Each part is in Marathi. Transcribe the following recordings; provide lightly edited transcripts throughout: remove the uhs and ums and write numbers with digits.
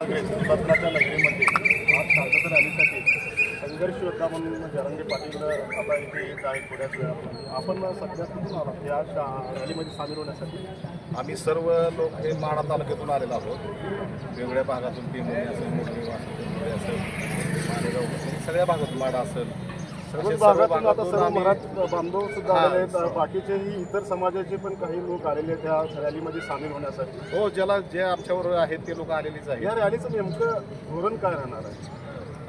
रत्नाच्या नगरीमध्ये आज शांतता रॅलीसाठी संघर्ष योद्धा म्हणून जरांगे पाटील आता इथे येत आहेत थोड्याच वेळापूर्वी. आपण सध्या कुठून आलात या रॅलीमध्ये सामील होण्यासाठी? आम्ही सर्व लोक हे माढा तालुक्यातून आलेलो आहोत. वेगवेगळ्या भागातून टिंबोली असेल, मुरगुड असेल, मालेगाव असेल, सगळ्या भागातून माढा असेल, सर्व भागातून आता सर्व मराठी बांधव सुद्धा आलेले आहेत. बाकीचेही इतर समाजाचे पण काही लोक आलेले आहेत त्या रॅलीमध्ये सामील होण्यासाठी. हो, जे आमच्यावर आहेत ते लोक आलेलीच आहेत. या रॅलीचं नेमकं धोरण काय राहणार आहे?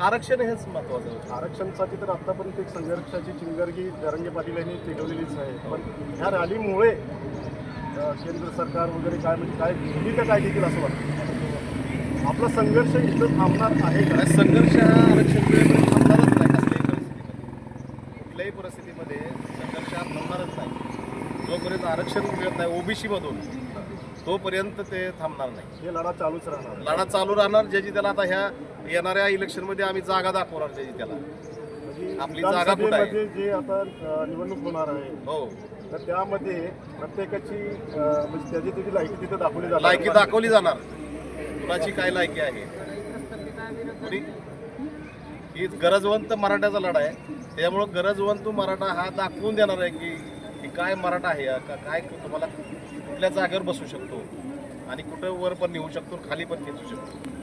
आरक्षण हेच महत्त्वाचं होतं. आरक्षणासाठी तर आतापर्यंत एक संघर्षाची चिंगरगी जरांगे पाटील यांनी पेटवलेलीच आहे. पण ह्या रॅलीमुळे केंद्र सरकार वगैरे काय म्हणजे काय भूमिका काय घेतील असं वाटतं? आपला संघर्ष इथं थांबणार आहे का? संघर्ष हा आरक्षण थांबणारच नाही. कुठल्याही परिस्थितीमध्ये संघर्ष हा थांबणारच नाही. जोपर्यंत आरक्षण मिळत नाही ओबीसी मधून तोपर्यंत ते थांबणार नाही. हे लढा चालूच राहणार. लढा चालू राहणार. ज्याची त्याला आता ह्या येणाऱ्या इलेक्शनमध्ये आम्ही जागा दाखवणार. ज्याची त्याला आपली जागा कुठे आहे जे आता निवडणूक होणार आहे हो तर त्यामध्ये प्रत्येकाची म्हणजे त्याची त्याची लायकी तिथे दाखवली जाणार. लायकी दाखवली जाणार. कुणाची काय लायकी आहे ही गरजवंत मराठ्याचा लढा आहे. त्यामुळं गरजवंत मराठा हा दाखवून देणार आहे की काय मराठा आहे का काय तुम्हाला कुठल्या जागेवर बसू शकतो आणि कुठं वर पण नेऊ शकतो खाली पण खेचू शकतो.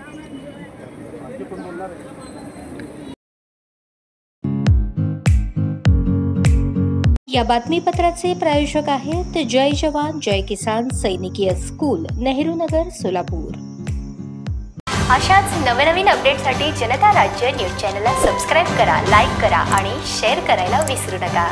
या बातमीपत्राचे प्रायोजक आहेत जय जवान जय किसान सैनिकीय स्कूल, नेहरू नगर, सोलापूर. अशाच नवनवीन अपडेटसाठी जनता राज्य न्यूज चॅनलला सबस्क्राईब करा, लाईक करा आणि शेअर करायला विसरू नका.